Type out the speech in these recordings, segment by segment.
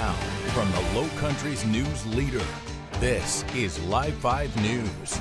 Now, from the Low Country's news leader, this is Live 5 News.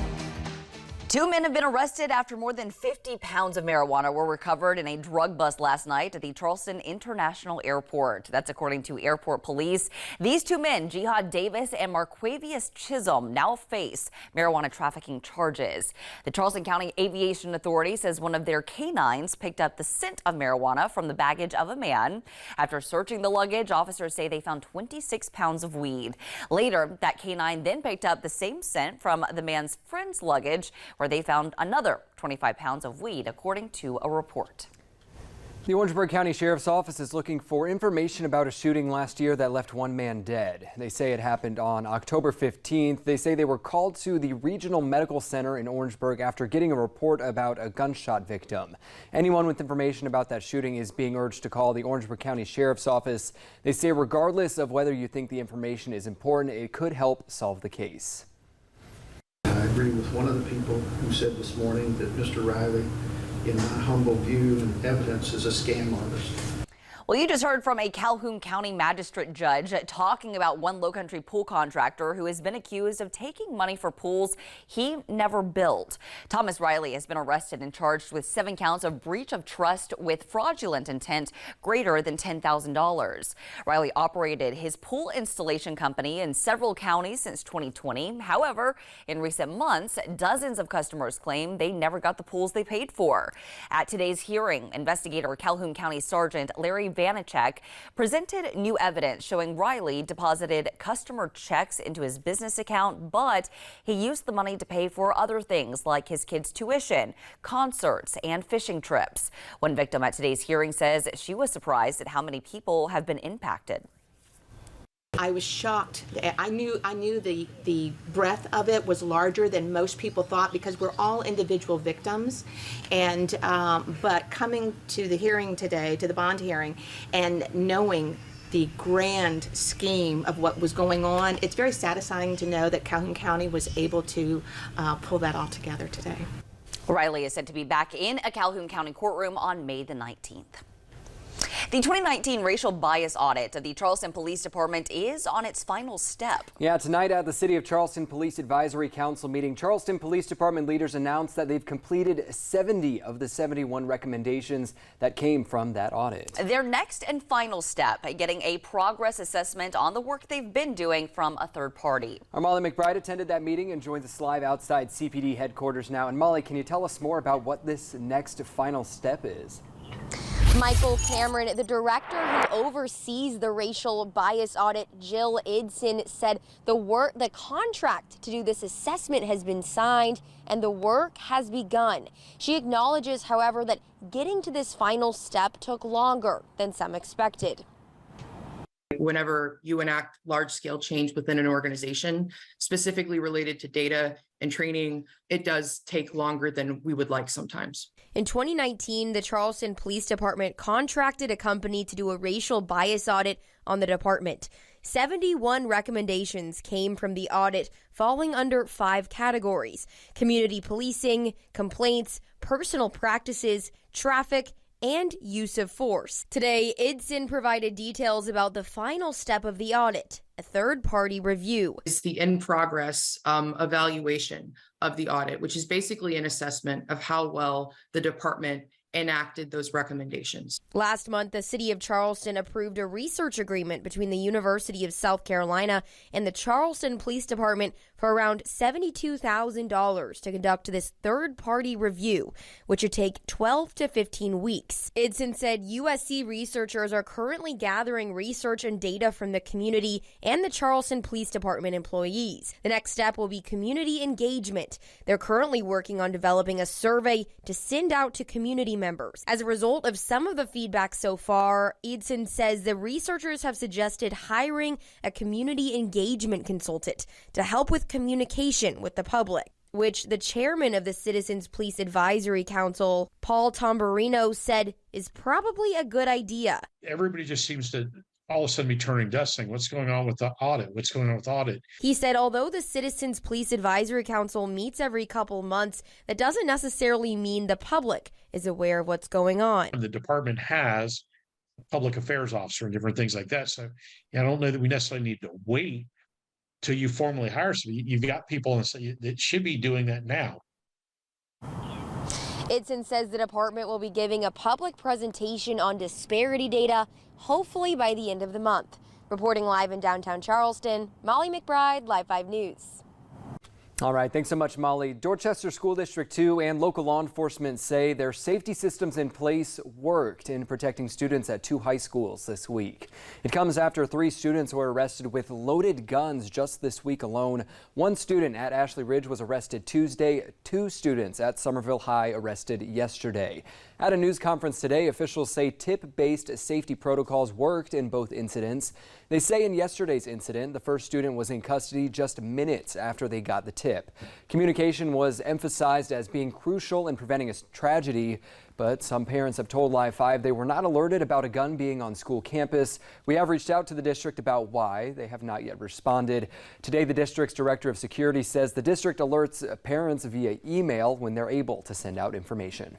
2 men have been arrested after more than 50 pounds of marijuana were recovered in a drug bust last night at the Charleston International Airport. That's according to airport police. These 2 men, Jihad Davis and Marquavius Chisholm, now face marijuana trafficking charges. The Charleston County Aviation Authority says one of their canines picked up the scent of marijuana from the baggage of a man. After searching the luggage, officers say they found 26 pounds of weed. Later, that canine then picked up the same scent from the man's friend's luggage, where they found another 25 pounds of weed, according to a report. The Orangeburg County Sheriff's Office is looking for information about a shooting last year that left 1 man dead. They say it happened on October 15th. They say they were called to the Regional Medical Center in Orangeburg after getting a report about a gunshot victim. Anyone with information about that shooting is being urged to call the Orangeburg County Sheriff's Office. They say regardless of whether you think the information is important, it could help solve the case. I agree with one of the people who said this morning that Mr. Riley, in my humble view and evidence, is a scam artist. Well, you just heard from a Calhoun County magistrate judge talking about one Low Country pool contractor who has been accused of taking money for pools he never built. Thomas Riley has been arrested and charged with 7 counts of breach of trust with fraudulent intent greater than $10,000. Riley operated his pool installation company in several counties since 2020. However, in recent months, dozens of customers claim they never got the pools they paid for. At today's hearing, investigator Calhoun County Sergeant Larry Bacchus presented new evidence showing Riley deposited customer checks into his business account, but he used the money to pay for other things like his kids' tuition, concerts, and fishing trips. One victim at today's hearing says she was surprised at how many people have been impacted. I was shocked. I knew the breadth of it was larger than most people thought because we're all individual victims. And but coming to the hearing today, to the bond hearing, and knowing the grand scheme of what was going on, it's very satisfying to know that Calhoun County was able to pull that all together today. Riley is said to be back in a Calhoun County courtroom on May the 19th. The 2019 racial bias audit of the Charleston Police Department is on its final step. Yeah, tonight at the City of Charleston Police Advisory Council meeting, Charleston Police Department leaders announced that they've completed 70 of the 71 recommendations that came from that audit. Their next and final step, getting a progress assessment on the work they've been doing from a third party. Our Molly McBride attended that meeting and joins us live outside CPD headquarters now. And Molly, can you tell us more about what this next final step is? Michael Cameron, the director who oversees the racial bias audit, Jill Idson, said the contract to do this assessment has been signed and the work has begun. She acknowledges, however, that getting to this final step took longer than some expected. Whenever you enact large-scale change within an organization, specifically related to data and training, it does take longer than we would like sometimes. In 2019, the Charleston Police Department contracted a company to do a racial bias audit on the department. 71 recommendations came from the audit, falling under 5 categories: community policing, complaints, personal practices, traffic, and use of force. Today, Idson provided details about the final step of the audit, a third-party review. It's the in-progress evaluation of the audit, which is basically an assessment of how well the department enacted those recommendations. Last month, the city of Charleston approved a research agreement between the University of South Carolina and the Charleston Police Department for around $72,000 to conduct this third-party review, which would take 12 to 15 weeks. Idson said USC researchers are currently gathering research and data from the community and the Charleston Police Department employees. The next step will be community engagement. They're currently working on developing a survey to send out to community members. As a result of some of the feedback so far, Idson says the researchers have suggested hiring a community engagement consultant to help with communication with the public, which the chairman of the Citizens Police Advisory Council, Paul Tomberino, said is probably a good idea. Everybody just seems to all of a sudden be turning dust, saying, what's going on with the audit? What's going on with audit? He said although the Citizens Police Advisory Council meets every couple months, that doesn't necessarily mean the public is aware of what's going on. The department has public affairs officer and different things like that. So I don't know that we necessarily need to wait till you formally hire somebody. You've got people that should be doing that now. Itson says the department will be giving a public presentation on disparity data, hopefully by the end of the month. Reporting live in downtown Charleston, Molly McBride, Live 5 News. All right, thanks so much, Molly. Dorchester School District 2 and local law enforcement say their safety systems in place worked in protecting students at 2 high schools this week. It comes after 3 students were arrested with loaded guns just this week alone. 1 student at Ashley Ridge was arrested Tuesday. 2 students at Somerville High arrested yesterday. At a news conference today, officials say tip-based safety protocols worked in both incidents. They say in yesterday's incident, the first student was in custody just minutes after they got the tip. Communication was emphasized as being crucial in preventing a tragedy, but some parents have told Live 5 they were not alerted about a gun being on school campus. We have reached out to the district about why. They have not yet responded. Today, the district's director of security says the district alerts parents via email when they're able to send out information.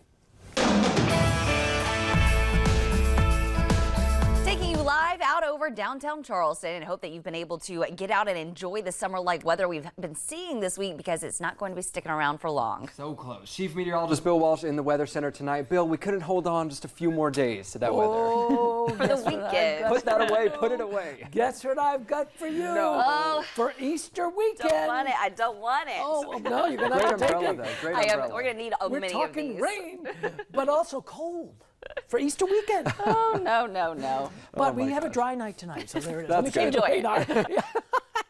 Taking you live out over downtown Charleston, and hope that you've been able to get out and enjoy the summer-like weather we've been seeing this week, because it's not going to be sticking around for long. So close. Chief Meteorologist Bill Walsh in the Weather Center tonight. Bill, we couldn't hold on just a few more days to that weather. For the weekend. Put that away. Put it away. Guess what I've got for you? No. Oh. For Easter weekend. Don't want it. I don't want it. Oh, no, you're going to Great have to take umbrella, it. though. Great umbrella. We're going to need We're many of talking these. rain, but also cold for Easter weekend. Oh, no. But we have a dry night tonight, so there it is. That's Let me change good. the radar.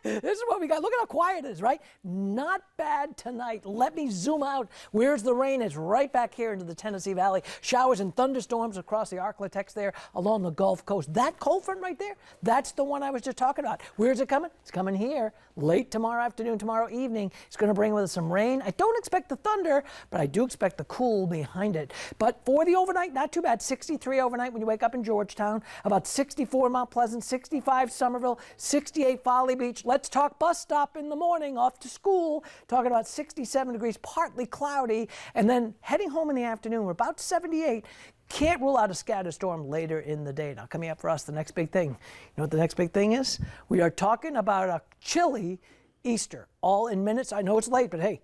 This is what we got. Look at how quiet it is, right? Not bad tonight. Let me zoom out. Where's the rain? It's right back here into the Tennessee Valley. Showers and thunderstorms across the Arklatex there along the Gulf Coast. That cold front right there, that's the one I was just talking about. Where's it coming? It's coming here late tomorrow afternoon, tomorrow evening. It's going to bring with it some rain. I don't expect the thunder, but I do expect the cool behind it. But for the overnight, not too bad. 63 overnight when you wake up in Georgetown, about 64 Mount Pleasant, 65 Somerville, 68 Folly Beach. Let's talk bus stop in the morning off to school, talking about 67 degrees, partly cloudy, and then heading home in the afternoon, we're about 78. Can't rule out a scatter storm later in the day. Now, coming up for us, the next big thing. You know what the next big thing is? We are talking about a chilly Easter, all in minutes. I know it's late, but hey,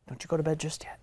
don't you go to bed just yet.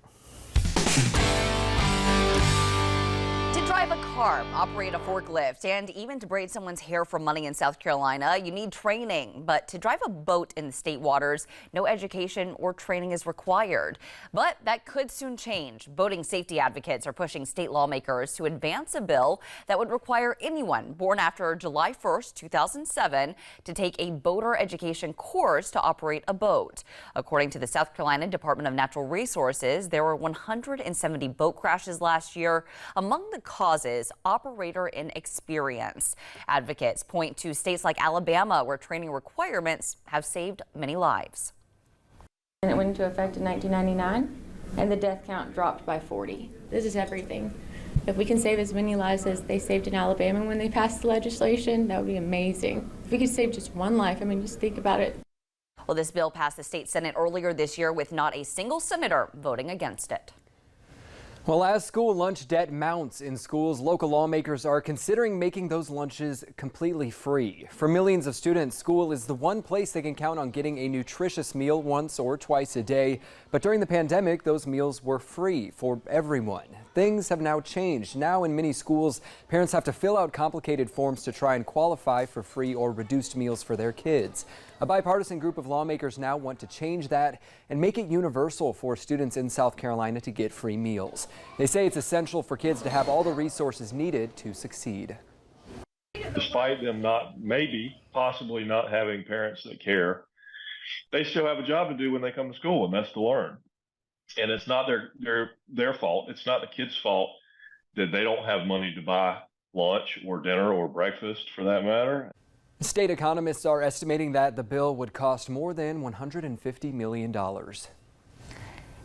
To drive a car, operate a forklift, and even to braid someone's hair for money in South Carolina, you need training. But to drive a boat in the state waters, no education or training is required. But that could soon change. Boating safety advocates are pushing state lawmakers to advance a bill that would require anyone born after July 1st, 2007 to take a boater education course to operate a boat. According to the South Carolina Department of Natural Resources, there were 170 boat crashes last year. Among the causes, operator inexperience. Advocates point to states like Alabama, where training requirements have saved many lives. And it went into effect in 1999, and the death count dropped by 40. This is everything. If we can save as many lives as they saved in Alabama when they passed the legislation, that would be amazing. If we could save just one life, I mean, just think about it. Well, this bill passed the state Senate earlier this year with not a single senator voting against it. Well, as school lunch debt mounts in schools, local lawmakers are considering making those lunches completely free. For millions of students, school is the one place they can count on getting a nutritious meal once or twice a day. But during the pandemic, those meals were free for everyone. Things have now changed. Now in many schools, parents have to fill out complicated forms to try and qualify for free or reduced meals for their kids. A bipartisan group of lawmakers now want to change that and make it universal for students in South Carolina to get free meals. They say it's essential for kids to have all the resources needed to succeed. Despite them possibly not having parents that care, they still have a job to do when they come to school, and that's to learn. And it's not their fault. It's not the kids' fault that they don't have money to buy lunch or dinner or breakfast, for that matter. State economists are estimating that the bill would cost more than $150 million.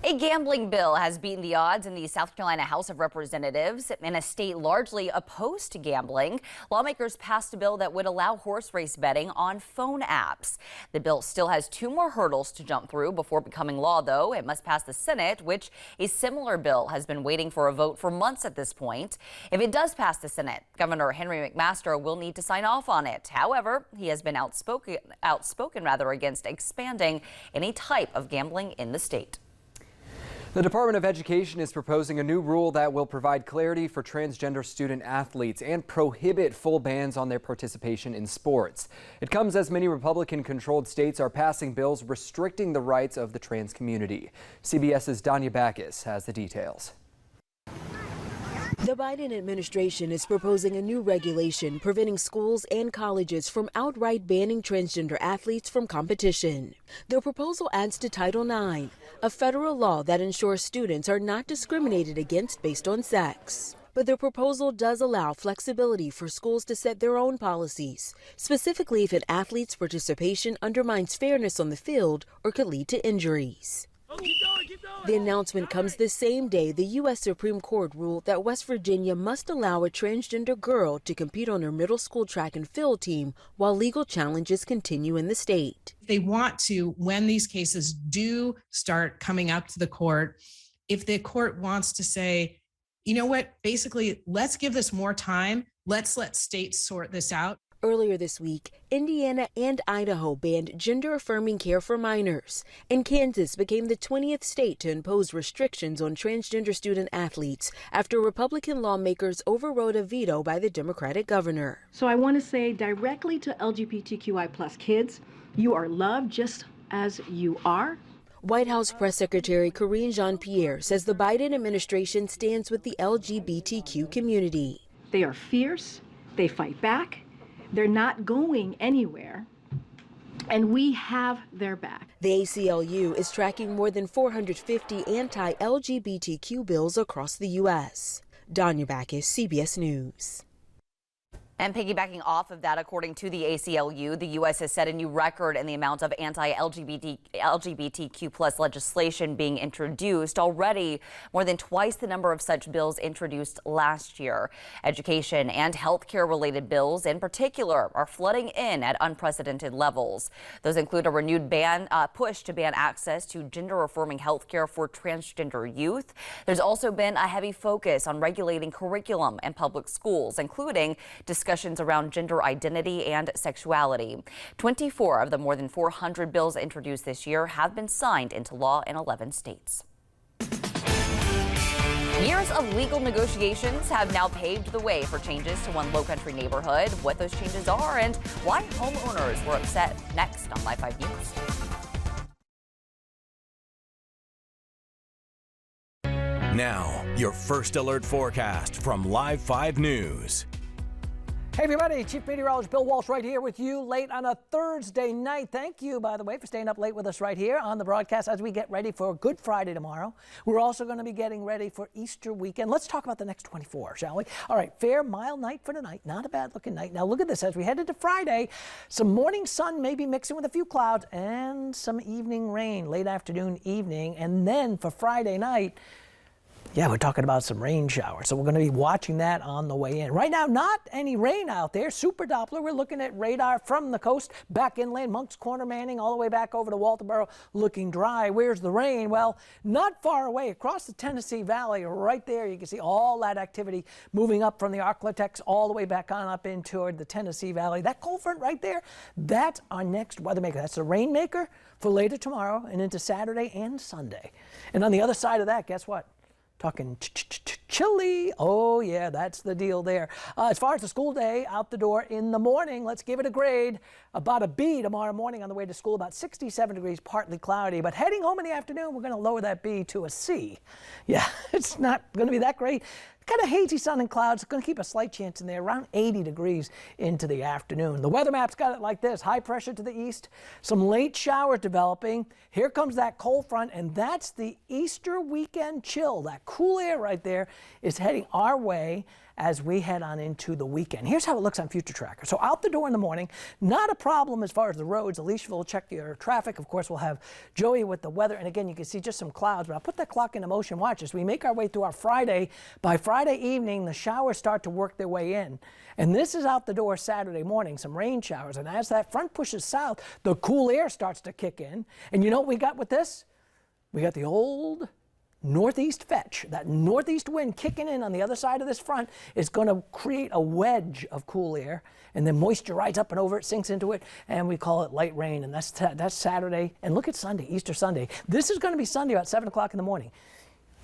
A gambling bill has beaten the odds in the South Carolina House of Representatives. In a state largely opposed to gambling, lawmakers passed a bill that would allow horse race betting on phone apps. The bill still has 2 more hurdles to jump through before becoming law, though. It must pass the Senate, which a similar bill has been waiting for a vote for months at this point. If it does pass the Senate, Governor Henry McMaster will need to sign off on it. However, he has been outspoken against expanding any type of gambling in the state. The Department of Education is proposing a new rule that will provide clarity for transgender student athletes and prohibit full bans on their participation in sports. It comes as many Republican-controlled states are passing bills restricting the rights of the trans community. CBS's Danya Bacchus has the details. The Biden administration is proposing a new regulation preventing schools and colleges from outright banning transgender athletes from competition. The proposal adds to Title IX, a federal law that ensures students are not discriminated against based on sex. But the proposal does allow flexibility for schools to set their own policies, specifically if an athlete's participation undermines fairness on the field or could lead to injuries. The announcement comes the same day the U.S. Supreme Court ruled that West Virginia must allow a transgender girl to compete on her middle school track and field team while legal challenges continue in the state. They want to, when these cases do start coming up to the court, if the court wants to say, you know what, basically, let's give this more time. Let's let states sort this out. Earlier this week, Indiana and Idaho banned gender-affirming care for minors, and Kansas became the 20th state to impose restrictions on transgender student athletes after Republican lawmakers overrode a veto by the Democratic governor. So I want to say directly to LGBTQI+ kids, you are loved just as you are. White House Press Secretary Karine Jean-Pierre says the Biden administration stands with the LGBTQ community. They are fierce, they fight back, they're not going anywhere, and we have their back. The ACLU is tracking more than 450 anti-LGBTQ bills across the U.S. Danya Bacchus, CBS News. And piggybacking off of that, according to the ACLU, the U.S. has set a new record in the amount of LGBTQ plus legislation being introduced. Already, more than twice the number of such bills introduced last year. Education and healthcare related bills in particular are flooding in at unprecedented levels. Those include a renewed push to ban access to gender-affirming healthcare for transgender youth. There's also been a heavy focus on regulating curriculum in public schools, including discussions around gender identity and sexuality. 24 of the more than 400 bills introduced this year have been signed into law in 11 states. Years of legal negotiations have now paved the way for changes to one Lowcountry neighborhood. What those changes are and why homeowners were upset, next on Live 5 News. Now, your first alert forecast from Live 5 News. Hey everybody, Chief Meteorologist Bill Walsh right here with you late on a Thursday night. Thank you, by the way, for staying up late with us right here on the broadcast as we get ready for Good Friday tomorrow. We're also going to be getting ready for Easter weekend. Let's talk about the next 24, shall we? All right, fair, mild night for tonight. Not a bad looking night. Now look at this. As we head into Friday, some morning sun maybe mixing with a few clouds and some evening rain, late afternoon, evening. And then for Friday night, yeah, we're talking about some rain showers, so we're going to be watching that on the way in. Right now, not any rain out there. Super Doppler, we're looking at radar from the coast, back inland, Moncks Corner, Manning, all the way back over to Walterboro, looking dry. Where's the rain? Well, not far away, across the Tennessee Valley, right there. You can see all that activity moving up from the Arklatex all the way back on up in toward the Tennessee Valley. That cold front right there, that's our next weather maker. That's the rainmaker for later tomorrow and into Saturday and Sunday. And on the other side of that, guess what? Talking chilly. Oh, yeah, that's the deal there. As far as the school day out the door in the morning, let's give it a grade. About a B tomorrow morning on the way to school, about 67 degrees, partly cloudy. But heading home in the afternoon, we're going to lower that B to a C. Yeah, it's not going to be that great. Kind of hazy sun and clouds. It's going to keep a slight chance in there, around 80 degrees into the afternoon. The weather map's got it like this. High pressure to the east, some late showers developing. Here comes that cold front, and that's the Easter weekend chill. That cool air right there is heading our way as we head on into the weekend. Here's how it looks on Future Tracker. So out the door in the morning, not a problem as far as the roads. Alicia will check your traffic. Of course, we'll have Joey with the weather. And again, you can see just some clouds, but I'll put that clock into motion. Watch as we make our way through our Friday. By Friday evening, the showers start to work their way in. And this is out the door Saturday morning, some rain showers. And as that front pushes south, the cool air starts to kick in. And you know what we got with this? We got the old northeast fetch. That northeast wind kicking in on the other side of this front is going to create a wedge of cool air, and then moisture rides up and over it, sinks into it, and we call it light rain. And that's Saturday. And look at Sunday, Easter Sunday. This is going to be Sunday about 7 o'clock in the morning.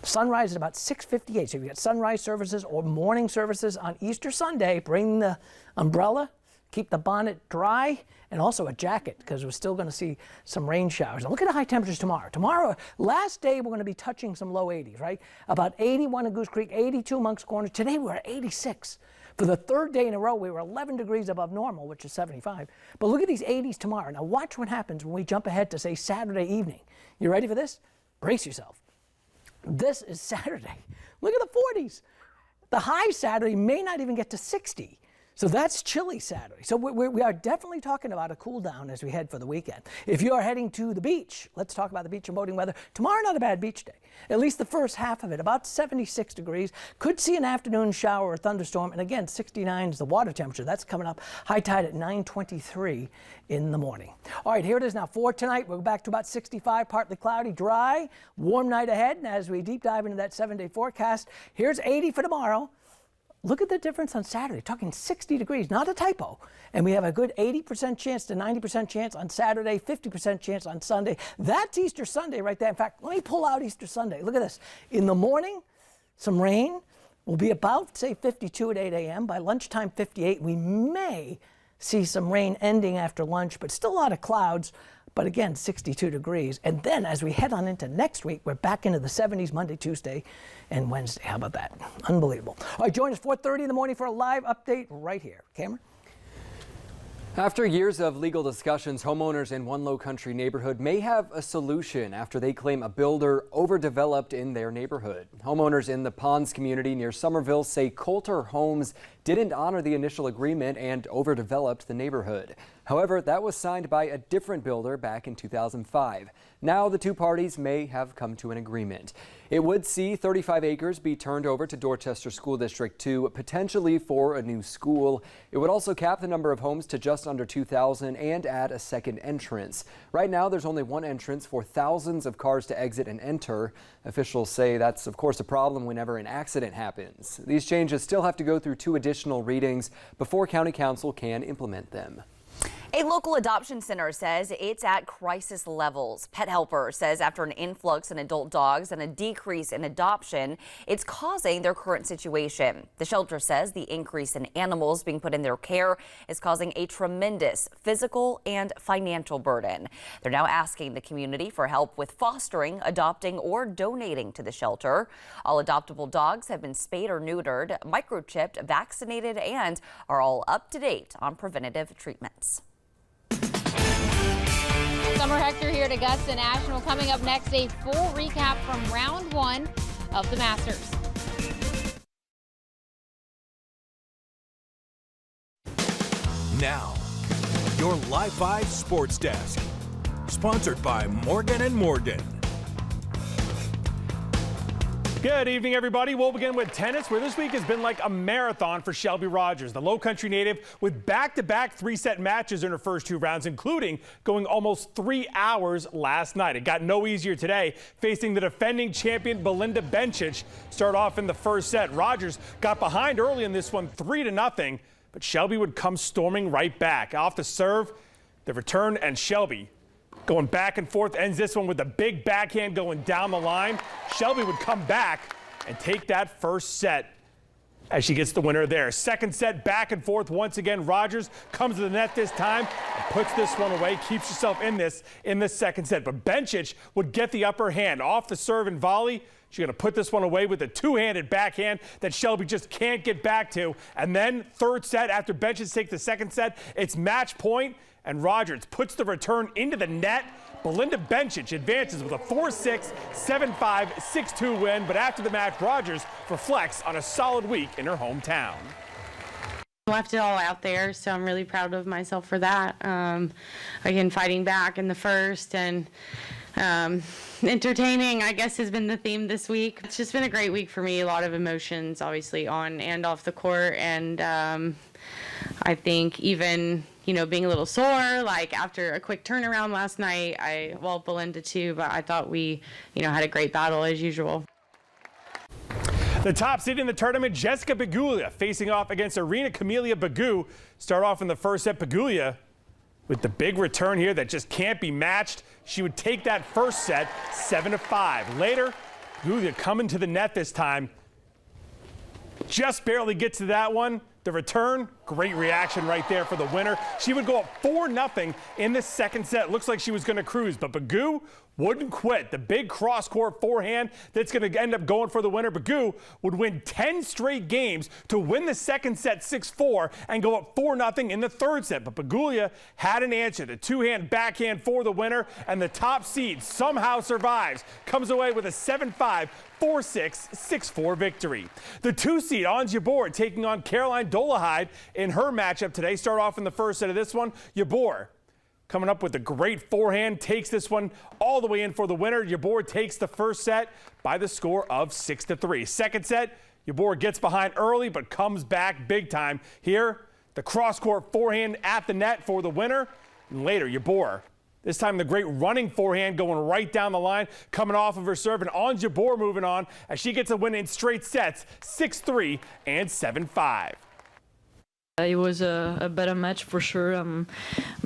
Sunrise is about 6:58. So if you got sunrise services or morning services on Easter Sunday, bring the umbrella, keep the bonnet dry, and also a jacket, because we're still going to see some rain showers. Now look at the high temperatures tomorrow. Tomorrow, last day, we're going to be touching some low 80s, right? About 81 in Goose Creek, 82 Moncks Corner. Today, we're at 86. For the third day in a row, we were 11 degrees above normal, which is 75. But look at these 80s tomorrow. Now watch what happens when we jump ahead to, say, Saturday evening. You ready for this? Brace yourself. This is Saturday. Look at the 40s. The high Saturday may not even get to 60. So that's chilly Saturday. So we are definitely talking about a cool down as we head for the weekend. If you are heading to the beach, let's talk about the beach and boating weather. Tomorrow, not a bad beach day. At least the first half of it, about 76 degrees. Could see an afternoon shower or thunderstorm. And again, 69 is the water temperature. That's coming up. High tide at 9:23 in the morning. All right, here it is now for tonight. We're back to about 65, partly cloudy, dry, warm night ahead. And as we deep dive into that 7-day forecast, here's 80 for tomorrow. Look at the difference on Saturday, talking 60 degrees, not a typo. And we have a good 80% chance to 90% chance on Saturday, 50% chance on Sunday. That's Easter Sunday right there. In fact, let me pull out Easter Sunday. Look at this. In the morning, some rain will be about, say, 52 at 8 a.m. By lunchtime, 58. We may see some rain ending after lunch, but still a lot of clouds. But again, 62 degrees. And then as we head on into next week, we're back into the 70s Monday, Tuesday, and Wednesday. How about that? Unbelievable. All right, join us 4:30 in the morning for a live update right here. Cameron? After years of legal discussions, homeowners in one low-country neighborhood may have a solution after they claim a builder overdeveloped in their neighborhood. Homeowners in the Ponds community near Somerville say Coulter Homes didn't honor the initial agreement and overdeveloped the neighborhood. However, that was signed by a different builder back in 2005. Now the two parties may have come to an agreement. It would see 35 acres be turned over to Dorchester School District 2, potentially for a new school. It would also cap the number of homes to just under 2,000 and add a second entrance. Right now, there's only one entrance for thousands of cars to exit and enter. Officials say that's, of course, a problem whenever an accident happens. These changes still have to go through 2 additional readings before County Council can implement them. A local adoption center says it's at crisis levels. Pet Helper says after an influx in adult dogs and a decrease in adoption, it's causing their current situation. The shelter says the increase in animals being put in their care is causing a tremendous physical and financial burden. They're now asking the community for help with fostering, adopting, or donating to the shelter. All adoptable dogs have been spayed or neutered, microchipped, vaccinated, and are all up to date on preventative treatments. Summer Huechtker here at Augusta National. Coming up next, a full recap from round 1 of the Masters. Now, your Live 5 Sports Desk, sponsored by Morgan & Morgan. Good evening, everybody. We'll begin with tennis, where this week has been like a marathon for Shelby Rogers, the Low Country native, with back-to-back 3-set matches in her first 2 rounds, including going almost 3 hours last night. It got no easier today, facing the defending champion Belinda Bencic. Start off in the first set. Rogers got behind early in this one, 3-0, but Shelby would come storming right back. Off the serve, the return, and Shelby going back and forth, ends this one with a big backhand going down the line. Shelby would come back and take that first set as she gets the winner there. Second set, back and forth once again. Rogers comes to the net this time puts this one away, keeps herself in this second set. But Bacchus would get the upper hand off the serve and volley. She's going to put this one away with a two-handed backhand that Shelby just can't get back to. And then third set, after Bacchus takes the second set, it's match point, and Rogers puts the return into the net. Belinda Bacchus advances with a 4-6, 7-5, 6-2 win. But after the match, Rogers reflects on a solid week in her hometown. Left it all out there, so I'm really proud of myself for that. Again, fighting back in the first and entertaining, I guess, has been the theme this week. It's just been a great week for me. A lot of emotions, obviously, on and off the court, and I think even, you know, being a little sore, like after a quick turnaround last night, well, Belinda too, but I thought we, you know, had a great battle as usual. The top seed in the tournament, Jessica Pegula, facing off against Arena Camelia Bagu. Start off in the first set, Pegula with the big return here that just can't be matched. She would take that first set 7-5. Later, Pegula coming to the net this time. Just barely gets to that one. The return, great reaction right there for the winner. She would go up 4-0 in the second set. Looks like she was going to cruise, but Bagu wouldn't quit. The big cross-court forehand that's going to end up going for the winner. Bagu would win 10 straight games to win the second set 6-4 and go up 4-0 in the third set. But Pegula had an answer. The two-hand backhand for the winner, and the top seed somehow survives. Comes away with a 7-5, 4-6, 6-4 victory. The two seed on Jabor taking on Caroline Dolehide in her matchup today. Start off in the first set of this one. Jabor coming up with a great forehand, takes this one all the way in for the winner. Jabor takes the first set by the score of 6-3. Second set, Jabor gets behind early but comes back big time. Here, the cross-court forehand at the net for the winner. And later, Jabor, this time the great running forehand going right down the line, coming off of her serve, and on Jabor moving on as she gets a win in straight sets, 6-3 and 7-5. It was a better match for sure. I'm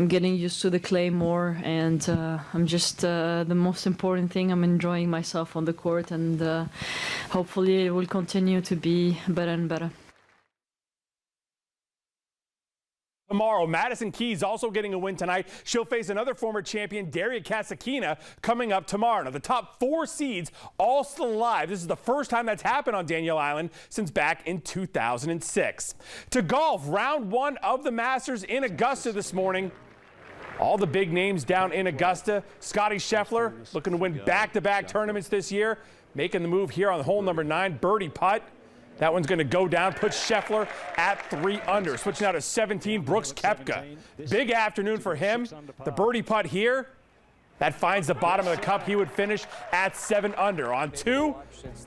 getting used to the clay more, and I'm just the most important thing. I'm enjoying myself on the court, and hopefully it will continue to be better and better. Tomorrow, Madison Keys also getting a win tonight. She'll face another former champion, Daria Kasatkina, coming up tomorrow. Now, the top four seeds all still alive. This is the first time that's happened on Daniel Island since back in 2006. To golf, round one of the Masters in Augusta this morning. All the big names down in Augusta. Scottie Scheffler looking to win back-to-back tournaments this year. Making the move here on hole number 9, birdie putt. That one's going to go down, puts Scheffler at 3 under. Switching out to 17, Brooks Koepka. Big afternoon for him. The birdie putt here, that finds the bottom of the cup. He would finish at 7 under. On 2,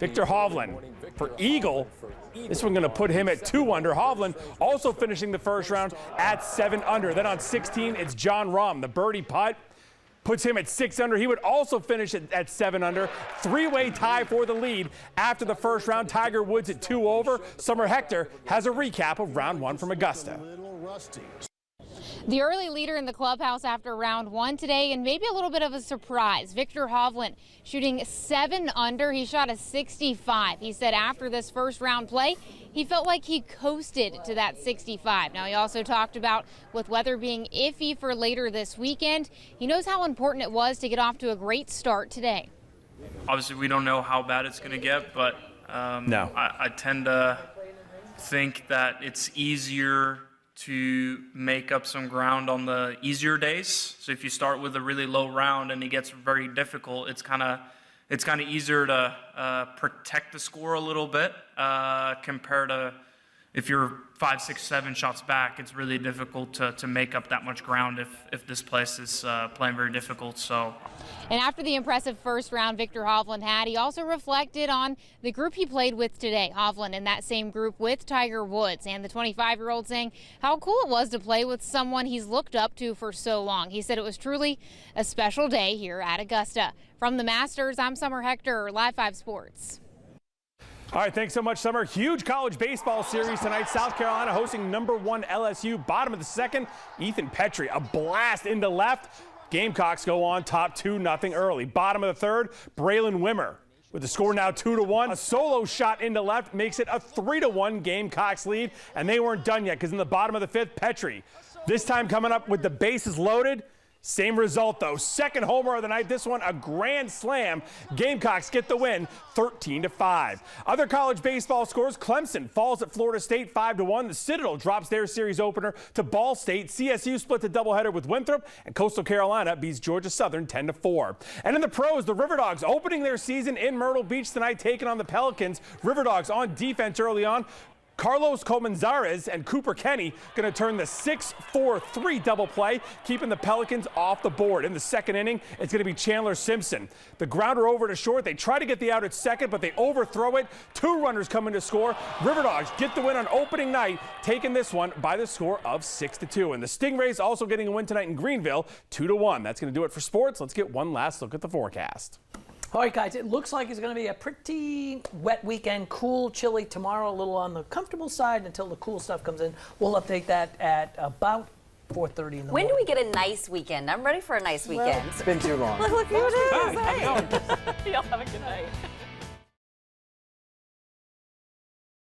Viktor Hovland for eagle. This one going to put him at 2 under. Hovland also finishing the first round at 7 under. Then on 16, it's John Rahm. The birdie putt puts him at 6 under. He would also finish at 7 under. 3-way tie for the lead after the first round. Tiger Woods at 2 over. Summer Huechtker has a recap of round 1 from Augusta. The early leader in the clubhouse after round 1 today, and maybe a little bit of a surprise. Viktor Hovland shooting 7 under. He shot a 65. He said after this first round play, he felt like he coasted to that 65. Now, he also talked about with weather being iffy for later this weekend, he knows how important it was to get off to a great start today. Obviously, we don't know how bad it's going to get, but I tend to think that it's easier to make up some ground on the easier days. So if you start with a really low round and it gets very difficult, it's kind of easier to protect the score a little bit compared to if you're 5, 6, 7 shots back. It's really difficult to make up that much ground if this place is playing very difficult. So. And after the impressive first round Viktor Hovland had, he also reflected on the group he played with today. Hovland in that same group with Tiger Woods, and the 25-year-old saying how cool it was to play with someone he's looked up to for so long. He said it was truly a special day here at Augusta. From the Masters, I'm Summer Huechtker, Live 5 Sports. All right, thanks so much, Summer. Huge college baseball series tonight. South Carolina hosting #1 LSU. Bottom of the second, Ethan Petrie, a blast into left. Gamecocks go on top 2-0 early. Bottom of the third, Braylon Wimmer with the score now 2-1. A solo shot into left makes it a 3-1 Gamecocks lead, and they weren't done yet because in the bottom of the 5th, Petrie This time coming up with the bases loaded. Same result, though. Second homer of the night. This one, a grand slam. Gamecocks get the win, 13-5. Other college baseball scores. Clemson falls at Florida State 5-1. The Citadel drops their series opener to Ball State. CSU split the doubleheader with Winthrop, and Coastal Carolina beats Georgia Southern 10-4. And in the pros, the River Dogs opening their season in Myrtle Beach tonight, taking on the Pelicans. River Dogs on defense early on. Carlos Colmenzares and Cooper Kenny going to turn the 6-4-3 double play, keeping the Pelicans off the board. In the second inning, it's going to be Chandler Simpson. The grounder over to short. They try to get the out at second, but they overthrow it. 2 runners come in to score. River Dogs get the win on opening night, taking this one by the score of 6-2. And the Stingrays also getting a win tonight in Greenville, 2-1. That's going to do it for sports. Let's get one last look at the forecast. All right, guys, it looks like it's going to be a pretty wet weekend. Cool, chilly tomorrow, a little on the comfortable side until the cool stuff comes in. We'll update that at about 4:30 in the morning. When do we get a nice weekend? I'm ready for a nice weekend. It's been too long. Look who it is. Hi, Hey. Y'all have a good night.